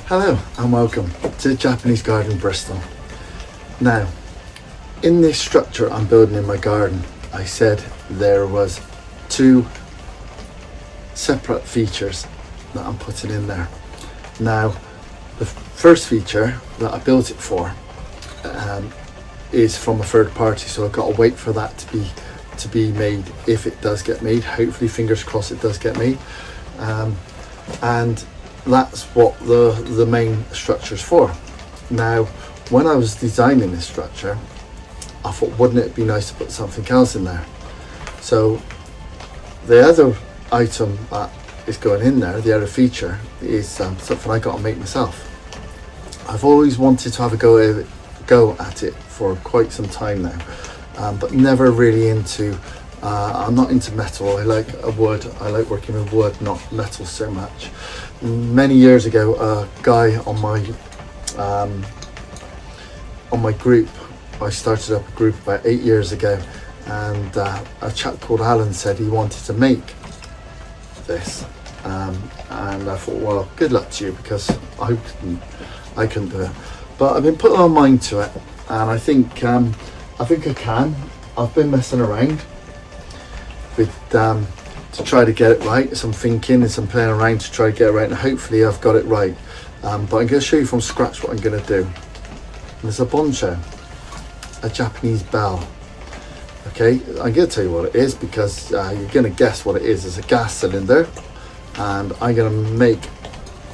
Hello and welcome to Japanese Garden Bristol. Now, in this structure I'm building in my garden, I said there was two separate features that I'm putting in there. Now, the first feature that I built it for is from a third party, so I've got to wait for that to be made. If it does get made, hopefully, fingers crossed, it does get made, and that's what the main structure is for. Now, when I was designing this structure, I thought, wouldn't it be nice to put something else in there? So the other item that is going in there, the other feature, is something I got to make myself. I've always wanted to have a go at it for quite some time now, but never really into I'm not into metal. I like wood. I like working with wood, not metal so much. Many years ago, a guy on my group, I started up a group about 8 years ago, and a chap called Alan said he wanted to make this, and I thought, well, good luck to you, because I couldn't do it. But I've been putting my mind to it, and I think I can. I've been messing around with to try to get it right, some thinking and some playing around to try to get it right, and hopefully I've got it right. But I'm going to show you from scratch what I'm going to do. And there's a Bonsho, a Japanese bell. Okay, I'm going to tell you what it is, because you're going to guess what it is. It's a gas cylinder, and I'm going to make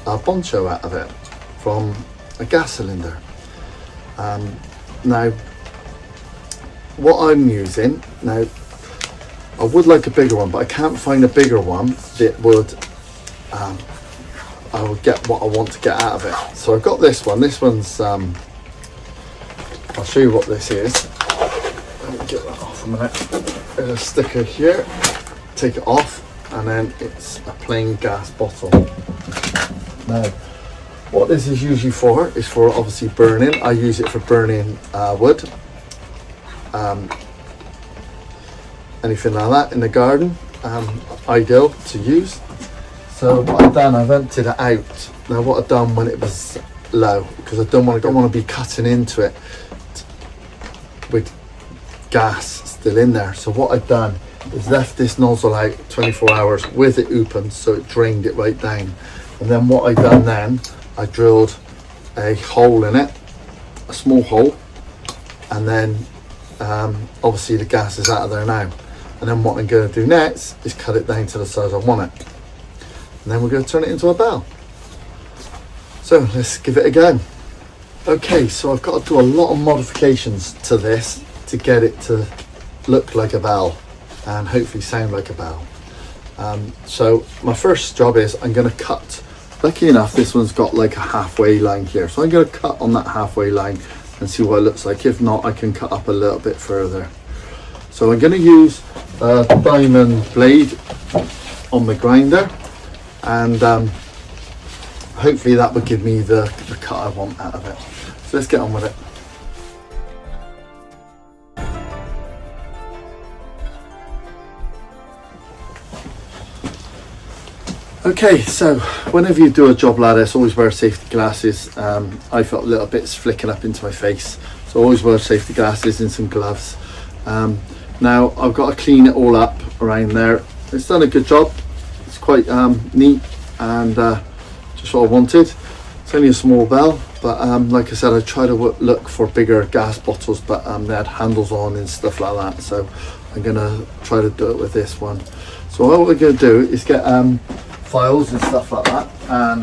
a Bonsho out of it from a gas cylinder. Now, what I'm using now, I would like a bigger one, but I can't find a bigger one that would I would get what I want to get out of it. So I've got this one. This one's I'll show you what this is. Let me get that off a minute. There's a sticker here. Take it off, and then it's a plain gas bottle. Now, what this is usually for is for obviously burning. I use it for burning wood. Anything like that in the garden, ideal to use. So what I've done, I've emptied it out. Now what I've done when it was low, because I don't want to be cutting into it with gas still in there. So what I've done is left this nozzle out 24 hours with it open, so it drained it right down. And then what I've done then, I drilled a hole in it, a small hole, and then obviously the gas is out of there now. And then what I'm going to do next is cut it down to the size I want it. And then we're going to turn it into a bell. So let's give it a go. Okay, so I've got to do a lot of modifications to this to get it to look like a bell and hopefully sound like a bell. So my first job is I'm going to cut. Lucky enough, this one's got like a halfway line here. So I'm going to cut on that halfway line and see what it looks like. If not, I can cut up a little bit further. So I'm going to use a diamond blade on the grinder, and hopefully that will give me the cut I want out of it. So let's get on with it. Okay, so whenever you do a job like this, always wear safety glasses. I felt little bits flicking up into my face, so always wear safety glasses and some gloves. Now I've got to clean it all up around there. It's done a good job. It's quite neat, and just what I wanted. It's only a small bell, but like I said, I try to look for bigger gas bottles, but they had handles on and stuff like that. So I'm gonna try to do it with this one. So what we're gonna do is get files and stuff like that, and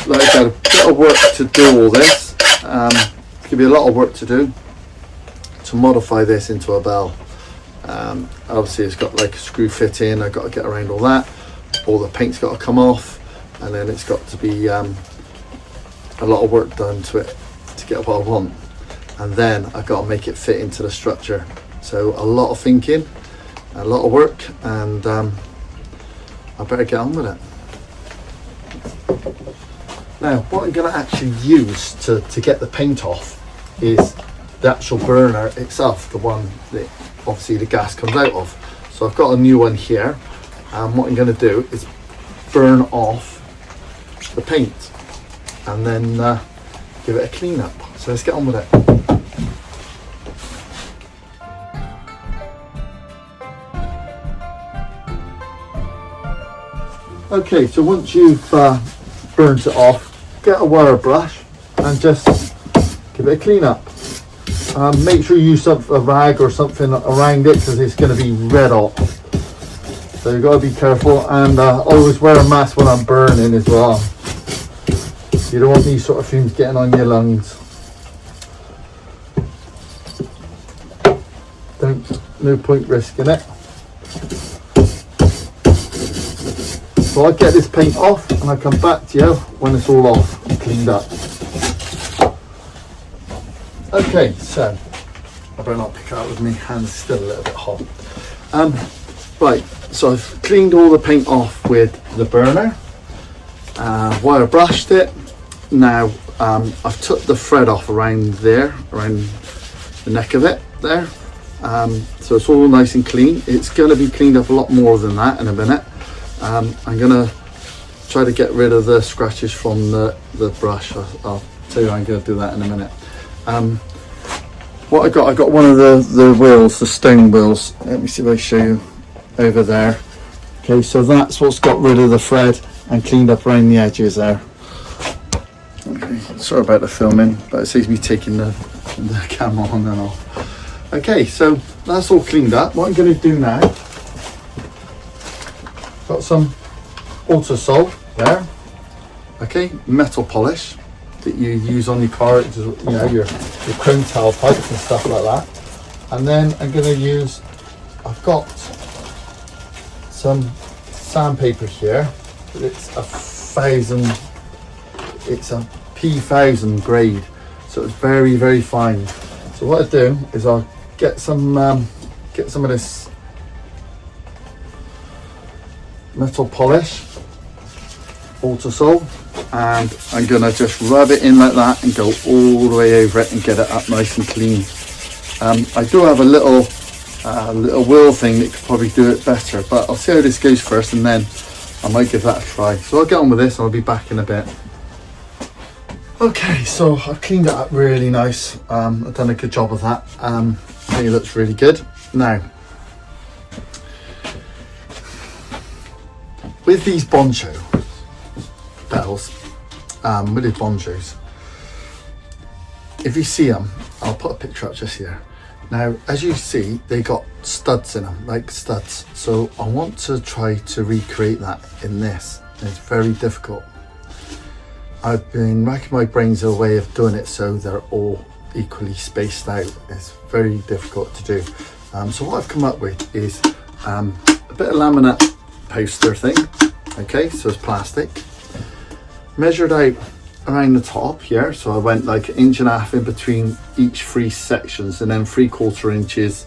like I said, a bit of work to do all this. It's gonna be a lot of work to do to modify this into a bell. Obviously it's got like a screw fit in. I've got to get around all that. All the paint's got to come off, and then it's got to be a lot of work done to it to get what I want, and then I've got to make it fit into the structure. So a lot of thinking, a lot of work, and I better get on with it. Now what I'm going to actually use to get the paint off is the actual burner itself, the one that obviously the gas comes out of. So I've got a new one here, and what I'm going to do is burn off the paint. and then give it a clean up. So let's get on with it. Okay, so once you've burnt it off, get a wire brush and just give it a clean up. Make sure you use a rag or something around it because it's going to be red hot. So you've got to be careful, and always wear a mask when I'm burning as well. You don't want these sort of fumes getting on your lungs. No point risking it. So I get this paint off and I come back to you when it's all off and cleaned up. Okay, so I better not pick it up with me, hands still a little bit hot. Right, so I've cleaned all the paint off with the burner, wire brushed it. Now I've took the thread off around there, around the neck of it there. So it's all nice and clean. It's going to be cleaned up a lot more than that in a minute. I'm going to try to get rid of the scratches from the brush. I'll tell you I'm going to do that in a minute. What I got one of the wheels, the stone wheels. Let me see if I show you over there. Okay, so that's what's got rid of the thread and cleaned up around the edges there. Okay, sorry about the filming, but it saves me taking the camera on and off. Okay, so that's all cleaned up. What I'm going to do now, got some Autosol there. Okay, metal polish that you use on your car, you know, your chrome tailpipes and stuff like that. And then I'm going to use, I've got some sandpaper here. It's a P1000 grade, so it's very, very fine. So what I do is I'll get some of this metal polish, Autosol, and I'm gonna just rub it in like that and go all the way over it and get it up nice and clean. I do have a little wheel thing that could probably do it better, but I'll see how this goes first and then I might give that a try. So I'll get on with this and I'll be back in a bit. Okay, so I've cleaned it up really nice. I've done a good job of that. I think it looks really good. Now, with these Boncho pedals, with these Bonchos, if you see them, I'll put a picture up just here. Now, as you see, they got studs in them, like studs. So I want to try to recreate that in this. It's very difficult. I've been racking my brains a way of doing it so they're all equally spaced out. It's very difficult to do. So what I've come up with is a bit of laminate poster thing. Okay, so it's plastic. Measured out around the top here, so I went like 1.5 inches in between each 3 sections, and then 3/4 inches,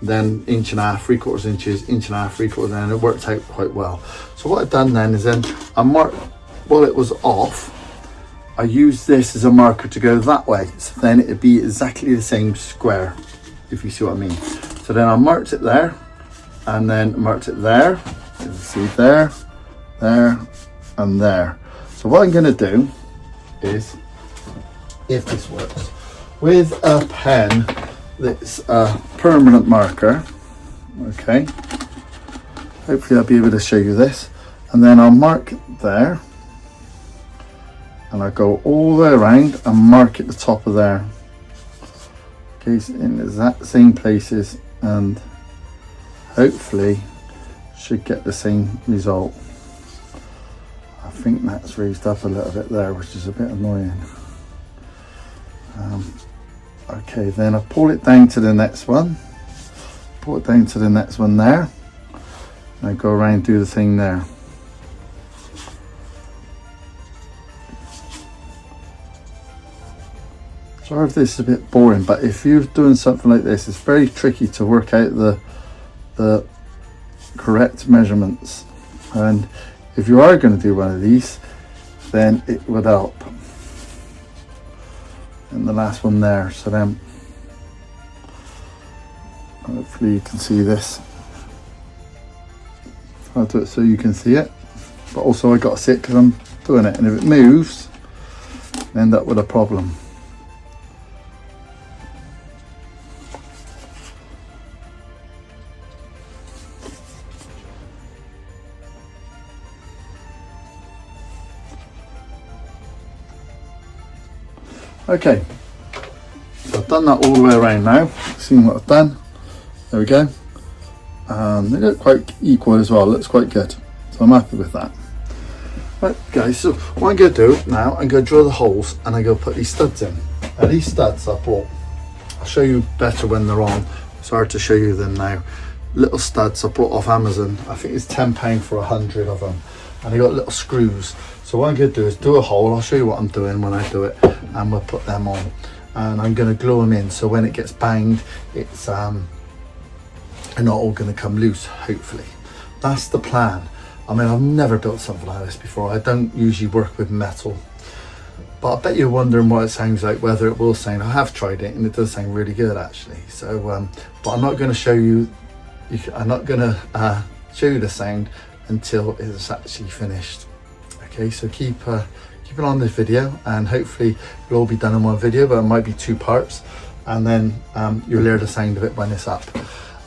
then 1.5 inches, 3/4 inches, 1.5 inches, 3/4, and it worked out quite well. So what I've done then is I marked while it was off. I used this as a marker to go that way, so then it'd be exactly the same square, if you see what I mean. So then I marked it there, and then marked it there. You can see there, there, and there. So what I'm going to do is, if this works, with a pen that's a permanent marker, okay, hopefully I'll be able to show you this, and then I'll mark there, and I go all the way around and mark at the top of there, okay, so in the exact same places, and hopefully should get the same result. I think that's raised up a little bit there, which is a bit annoying. Okay, then I pull it down to the next one, pull it down to the next one there, and I go around and do the thing there. Sorry if this is a bit boring, but if you're doing something like this, it's very tricky to work out the correct measurements, and if you are going to do one of these, then it would help. And the last one there, so then hopefully you can see this. I'll do it so you can see it, but also I got to see it because I'm doing it, and if it moves, and end up with a problem. Okay, so I've done that all the way around now. Seen what I've done. There we go. They look quite equal as well. Looks quite good. So I'm happy with that. Right, guys. So what I'm going to do now, I'm going to drill the holes and I'm going to put these studs in. Now these studs I bought. I'll show you better when they're on. It's hard to show you them now. Little studs I brought off Amazon. I think it's £10 for 100 of them, and they got little screws. So what I'm going to do is do a hole. I'll show you what I'm doing when I do it, and we'll put them on. And I'm going to glue them in, so when it gets banged, it's they're not all going to come loose. Hopefully, that's the plan. I mean, I've never built something like this before. I don't usually work with metal, but I bet you're wondering what it sounds like, whether it will sound. I have tried it, and it does sound really good actually. So, but I'm not going to show you. I'm not going to show you the sound until it's actually finished. Okay, so keep it on this video, and hopefully it'll all be done in one video, but it might be 2 parts, and then you'll hear the sound of it when it's up.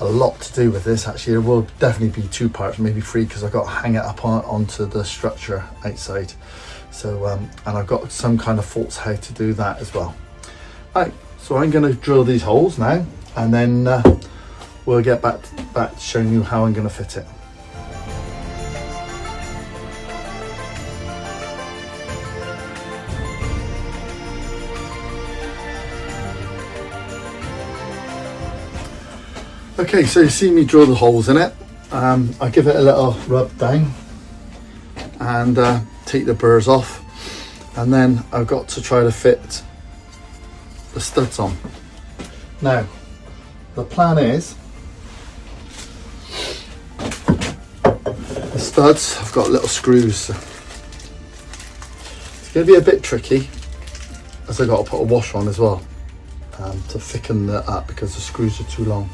A lot to do with this actually. There will definitely be 2 parts, maybe 3, because I've got to hang it up onto the structure outside. So and I've got some kind of thoughts how to do that as well. Right, so I'm going to drill these holes now, and then we'll get back to showing you how I'm going to fit it. Okay, so you see me drill the holes in it. I give it a little rub down and take the burrs off, and then I've got to try to fit the studs on. Now, the plan is the studs, I've got little screws. It's going to be a bit tricky, as I've got to put a washer on as well to thicken that up because the screws are too long.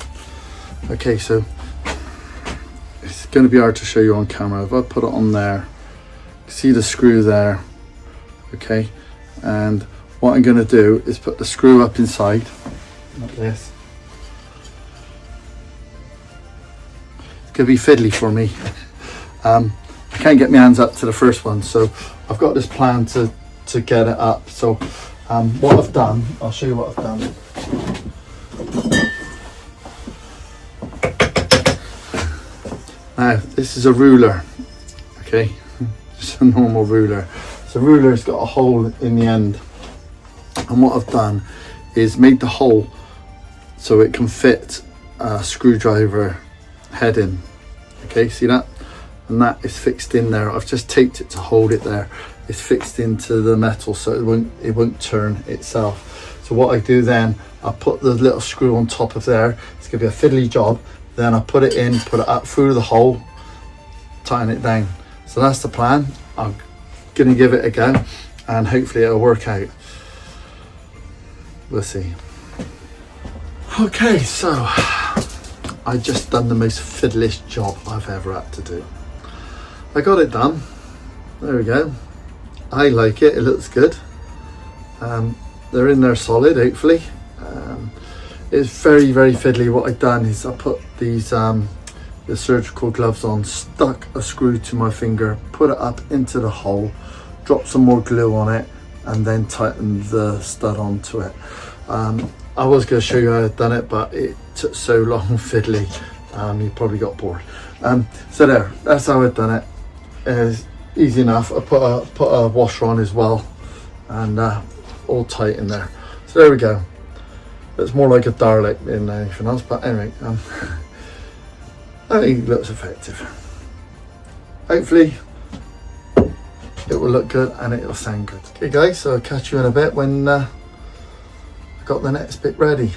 Okay, so it's going to be hard to show you on camera. If I put it on there, see the screw there, okay, and what I'm going to do is put the screw up inside like this. It's going to be fiddly for me. I can't get my hands up to the first one, so I've got this plan to get it up. So what I've done, I'll show you what I've done. Now, this is a ruler, okay, just a normal ruler. So the ruler's got a hole in the end, and what I've done is made the hole so it can fit a screwdriver head in. Okay, see that? And that is fixed in there. I've just taped it to hold it there. It's fixed into the metal, so it won't turn itself. So what I do then, I put the little screw on top of there. It's gonna be a fiddly job. Then I put it in, put it up through the hole, tighten it down. So that's the plan. I'm gonna give it a go, and hopefully it'll work out. We'll see. Okay, so I just done the most fiddlish job I've ever had to do. I got it done. There we go. I like it. It looks good. They're in there solid, hopefully. It's very, very fiddly. What I've done is I put these the surgical gloves on, stuck a screw to my finger, put it up into the hole, dropped some more glue on it, and then tightened the stud onto it. I was going to show you how I'd done it, but it took so long fiddly, you probably got bored. So there, that's how I've done it. It's easy enough. I put a washer on as well, and all tight in there. So there we go. It's more like a Dalek than anything else, but anyway, I think it looks effective. Hopefully it will look good and it will sound good. Okay guys, so I'll catch you in a bit when I've got the next bit ready.